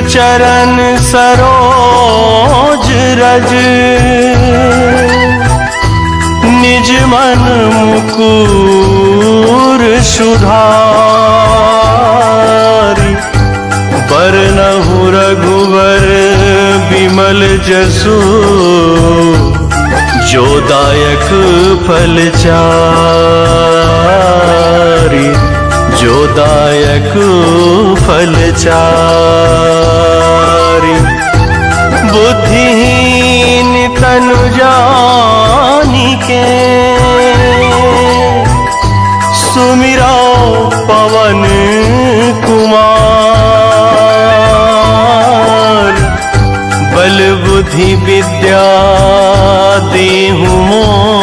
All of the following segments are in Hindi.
चरण सरोज रज, निज मन मुकुर सुधारि। बरनहु रघुवर बिमल जसु, जो दायक फल चारि। जो दायक फल चारि। बुद्धिहीन तनु जानिके, सुमिरो पवन कुमार। बल बुद्धि विद्या देहु मोहि,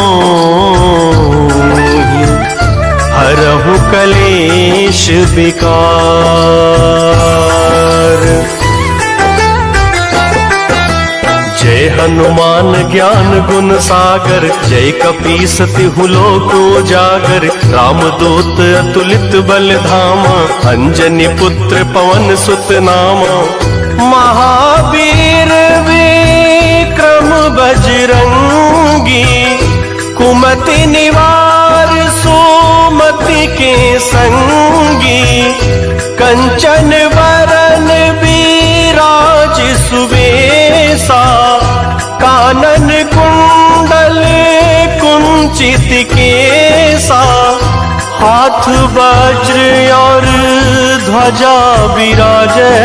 हरहु कलेश विकार। जय हनुमान ज्ञान गुण सागर, जय कपीस तिहु लोक उजागर। रामदूत अतुलित बल धामा, अंजनी पुत्र पवन सुत नामा। महावीर विक्रम बजरंगी, कुमति निवार सुमति के संगी। कंचन वरन विराज सुबेसा, कानन कुंडल कुंचित केसा। हाथ वज्र और ध्वजा विराजे,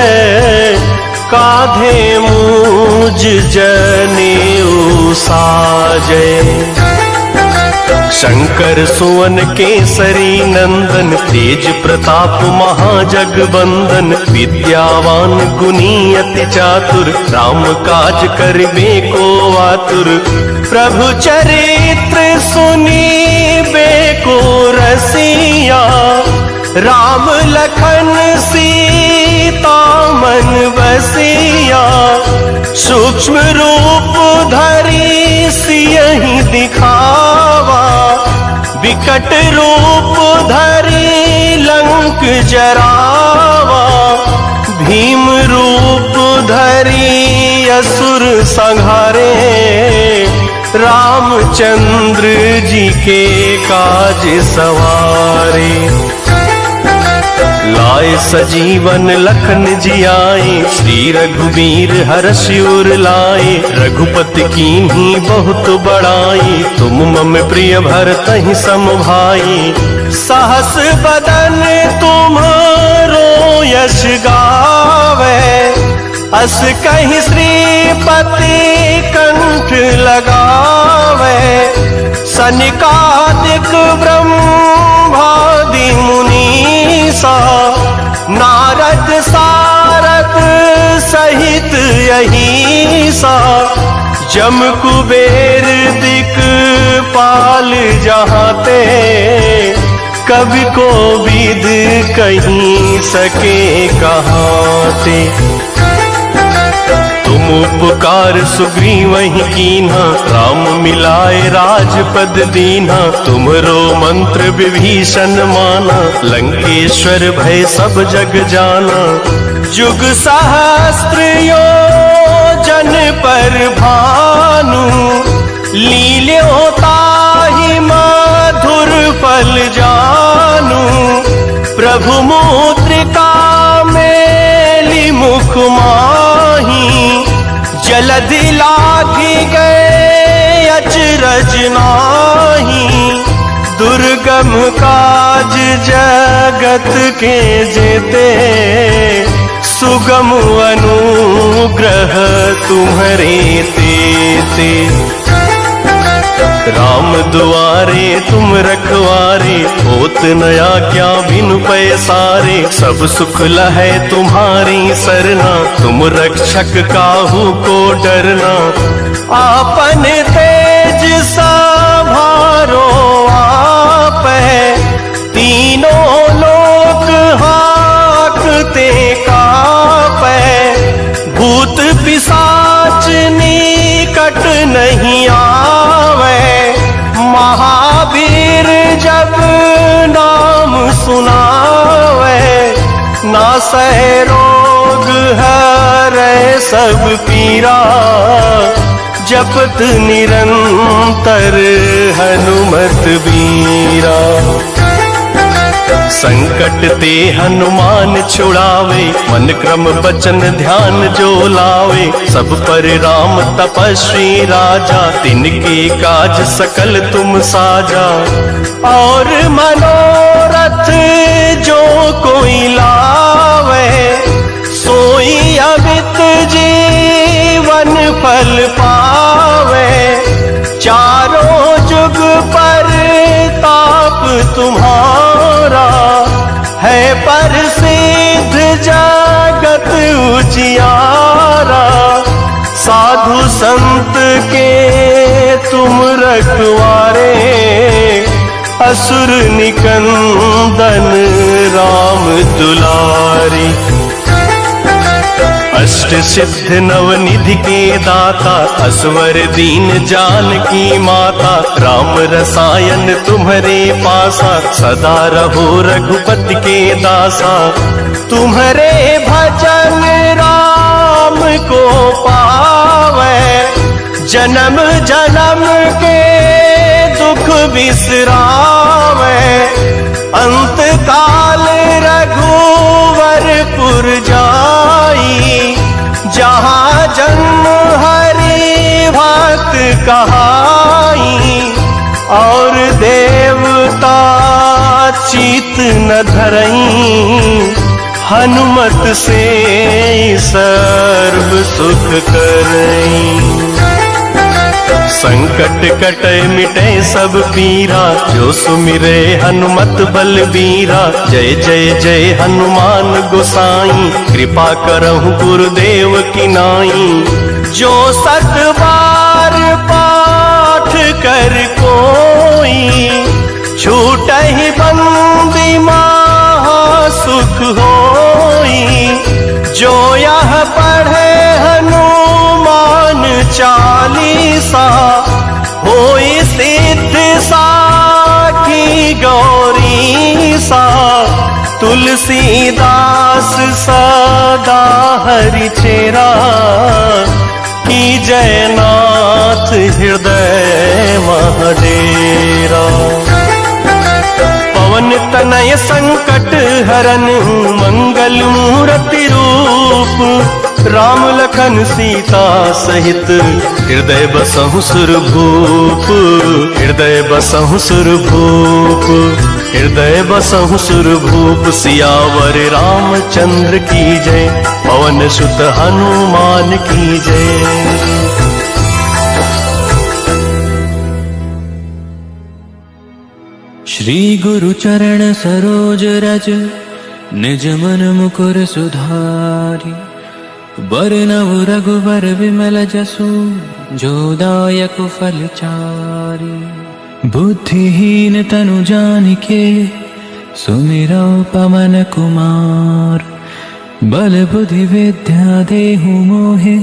काधे मूज जनेऊ साजे। शंकर सुवन केसरी नंदन, तेज प्रताप महाजगबंदन। विद्यावान गुणी अति चातुर, राम काज करिबे को आतुर। प्रभु चरित्र सुनिबे को रसिया, राम लखन सीता मन बसिया। सूक्ष्म रूप धरि सियहि दिखावा, विकट रूप धरि लंक जरावा। भीम रूप धरि असुर संहारे, रामचंद्र जी के काज सवारे। लाए सजीवन लखन जियाए, श्री रघुवीर हर्षि उर लाए। रघुपति कीन्ही बहुत बड़ाई, तुम मम प्रिय भरतहि सम भाई। सहस बदन तुम्हारो यश गावे, अस कहि श्रीपति कंठ लगावे। सनिकादिक ब्रह्मादि मुनीसा, नारद सारद सहित अहिसा। जम कुबेर दिक्पाल जहाते, कवि कोविद कहीं सके कहाते। तुम उपकार सुग्रीवहि कीन्हा, राम मिलाए राजपद दीन्हा। तुमरो मंत्र विभीषण माना, लंकेश्वर भय सब जग जाना। जुग सहस्त्र योजन पर भानु, लील्यों ताहि मधुर फल जानू। प्रभु मुद्रिका मेली मुख माही, जलधि लागी गए अचरज नाही। दुर्गम काज जगत के जेते, सुगम अनुग्रह तुम्हरे तेते। राम दुआरे तुम रखवारे, होत न आज्ञा बिनु पैसारे। सब सुख लहै तुम्हारी सरना, तुम रक्षक काहू को डरना। आपन तेज संभारो आपै, तीनों लोक हाकते कापै। भूत पिशाच निकट नहीं आवे, महावीर जब नाम सुनावे। नासै रोग रोग हरै सब पीरा, जपत निरंतर हनुमत बीरा। संकट ते हनुमान छुड़ावे, मन क्रम बचन ध्यान जो लावे। सब पर राम तपस्वी राजा, तिनके काज सकल तुम साजा। और मनोरथ जो कोई लावे, सोई अमित जीवन फल पावे। चारों जुग पर ताप तुम्हारा, है प्रसिद्ध जगत उजियारा। साधु संत के तुम रखवारे, असुर निकंदन राम दुलारी। अष्ट सिद्ध नवनिधि के दाता, असवर दीन जानकी माता। राम रसायन तुम्हारे पासा, सदा रहो रघुपति के दासा। तुम्हारे भजन राम को पावे, जन्म जन्म के दुख बिसरावे। अंत काल रघुवरपुर जाई, जहाँ जन्म हरि भक्त कहाई। और देवता चित न धरई, हनुमत से सर्व सुख करई। संकट कटे मिटे सब पीरा, जो सुमिरे हनुमत बलबीरा। जय जय जय हनुमान गोसाई, कृपा करहु गुरुदेव की नाई। जो सत बार पाठ कर कोई, छूटहि बंदी महा सुख होई। जो यह पढ़े हनुमान चालीसा, होई सिद्ध साखी गौरी सा। तुलसीदास सदा हरि चेरा, की जयनाथ हृदय महडेरा। पवन तनय संकट हरन, मंगल मूर्ति रूप। राम लखन सीता सहित, हृदय बसहु सुरभूप। हृदय बसहु सुरभूप, हृदय बसहु सुरभूप। सियावर रामचंद्र की जय, पवन सुत हनुमान की जय। श्री गुरु चरण सरोज रज, निज मन मुकुर सुधारी। बरनउ रघुवर विमल जसु, जो दायक फल चारि। बुद्धिहीन तनु जानिके, सुमिरौ पवन कुमार। बल बुद्धि विद्या देहु मोहे,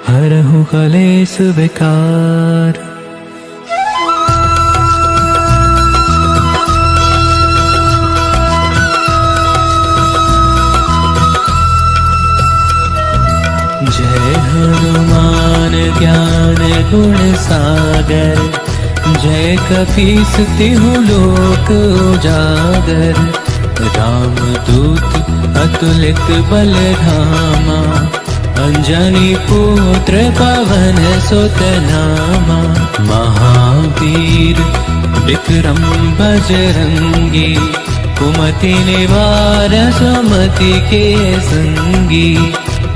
हरहु कलेस विकार। जय हनुमान ज्ञान गुण सागर, जय कपीस तिहु लोक उजागर। रामदूत अतुलित बल धामा, अंजनी पुत्र पवन सुत नामा। महावीर विक्रम बजरंगी, कुमति निवार सुमति के संगी।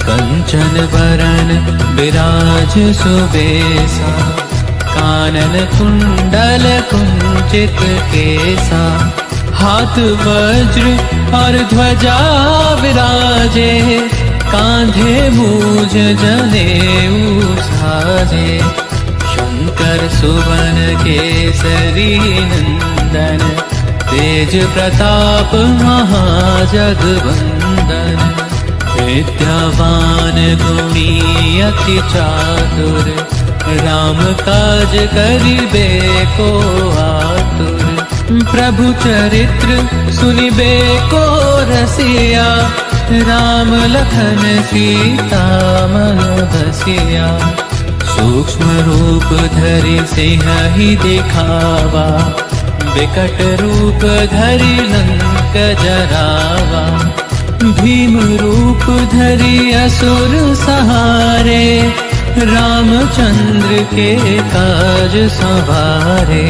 कंचन वरण विराज सुबेसा, कानन कुंडल कुंचित केसा। हाथ वज्र और ध्वजा विराजे, कांधे मूज जनेऊ साजे। शंकर सुवन केसरी नंदन, तेज प्रताप महाजगवंदन। विद्यावान गुणी अति चातुर, राम काज करिबे को आतुर। प्रभु चरित्र सुनिबे को रसिया, राम लखन सीता मन बसिया। सूक्ष्म रूप धरि सिंह ही दिखावा, विकट रूप धरि लंक जरावा। भीम रूप धरि असुर सहारे, रामचंद्र के काज संवारे।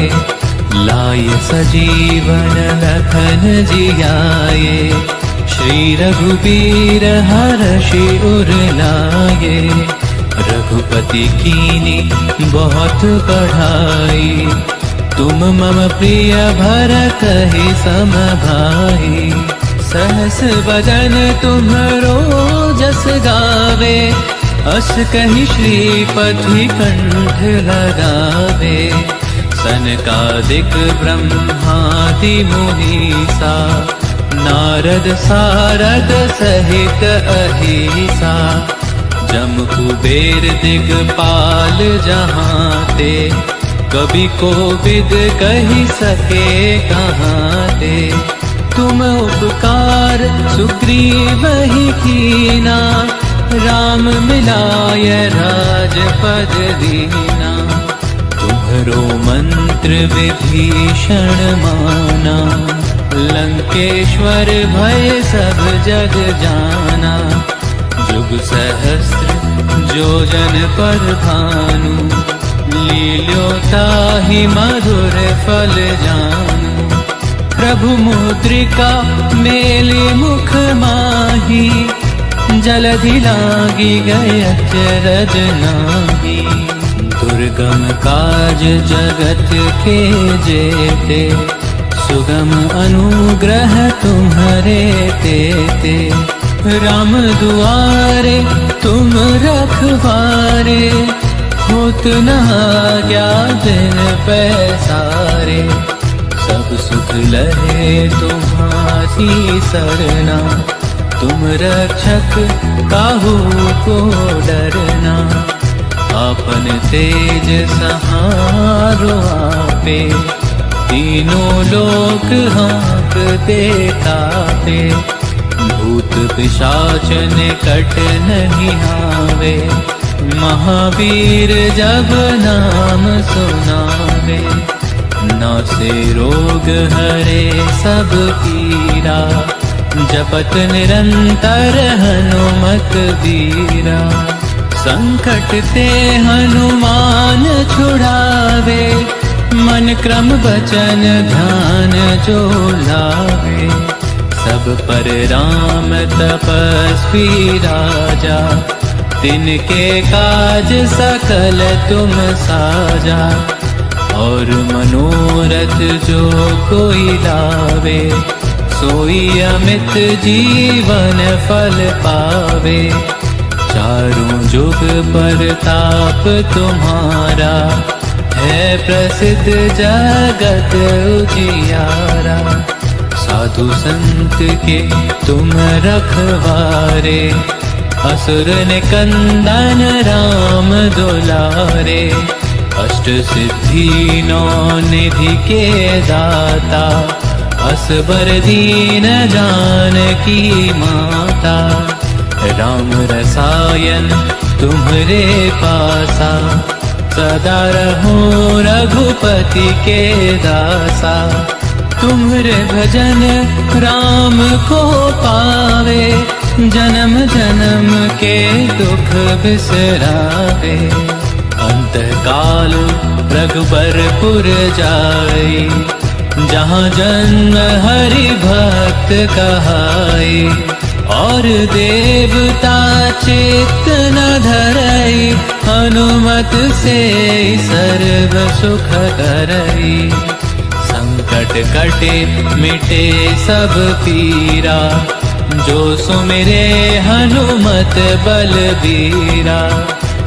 लाय सजीवन लखन जियाए, श्री रघुबीर हरषि उर लाए। रघुपति कीनी बहुत बढ़ाई, तुम मम प्रिय भरत ही सम भाई। सहस बदन तुम्हरो जस गावे, अस कहि श्रीपति कंठ लगावे। सनकादिक ब्रह्मादि मुनीसा, नारद सारद सहित अहिसा। जम कुबेर दिगपाल जहांते, कवि कोविद कहि सके कहाते। तुम उपकार सुग्रीव ही कीना, राम मिलाय राजपद दीना। तुम्हरो मंत्र विभीषण माना, लंकेश्वर भय सब जग जाना। जुग सहस्र जो जन पर भानु, लील्योताहि मधुर फल जानू। प्रभु मुद्रिका मेलि मुख माही, जलधि लागी गए अचरज नाही। दुर्गम काज जगत के जेते, सुगम अनुग्रह तुम्हरे तेते। राम दुआरे तुम रखवारे, होत न आज्ञा दिन पैसारे। सब सुख लहे तुम्हारी सरना, तुम रक्षक काहू को डरना। आपन तेज सहारो आपे, तीनों लोक हाँकते कापे। भूत पिशाच निकट नहीं आवे, महावीर जब नाम सुनावे। नासे रोग हरे सब पीरा, जपत निरंतर हनुमत बीरा। संकट ते हनुमान छुड़ावे, मन क्रम वचन ध्यान जो लावे। सब पर राम तपस्वी राजा, तिनके काज सकल तुम साजा। और मनोरथ जो कोई लावे, सोई अमित जीवन फल पावे। चारों जुग परताप तुम्हारा, है प्रसिद्ध जगत उजियारा। साधु संत के तुम रखवारे, असुर निकंदन राम दुलारे। अष्ट सिद्धि नौ निधि के दाता, असबर दीन जानकी माता। राम रसायन तुम्हरे पासा, सदा रहो रघुपति के दासा। तुम्हरे भजन राम को पावे, जन्म जन्म के दुख बिसरावे। अंतकाल रघुबरपुर जाई, जहाँ जन्म हरि भक्त कहाई। और देवता चित्त न धरई, हनुमत से सर्व सुख करई। संकट कटे मिटे सब पीरा, जो सुमिरे हनुमत बलबीरा।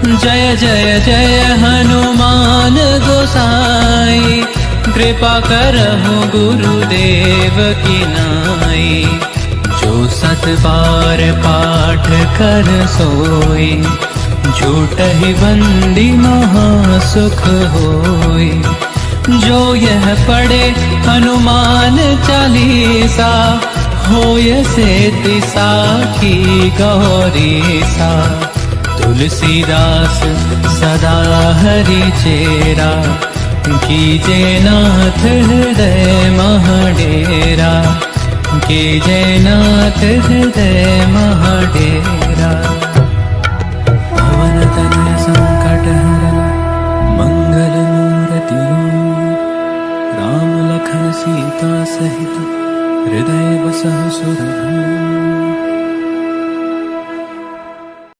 जय जय जय हनुमान गोसाई, कृपा करहु गुरुदेव की नाई। जो सत बार पाठ कर सोई, झूठहि बंदी महा सुख होई। जो यह पढ़े हनुमान चालीसा, होय से तिसाखी गौरी सा तुलसीदास सदा हरि चेरा कीजे नाथ हृदय महडेरा कीजे नाथ हृदय महडेरा पवन तनय संकट हरन मंगल मूर्ति राम लखन सीता सहित हृदय बसहु सुरभूप।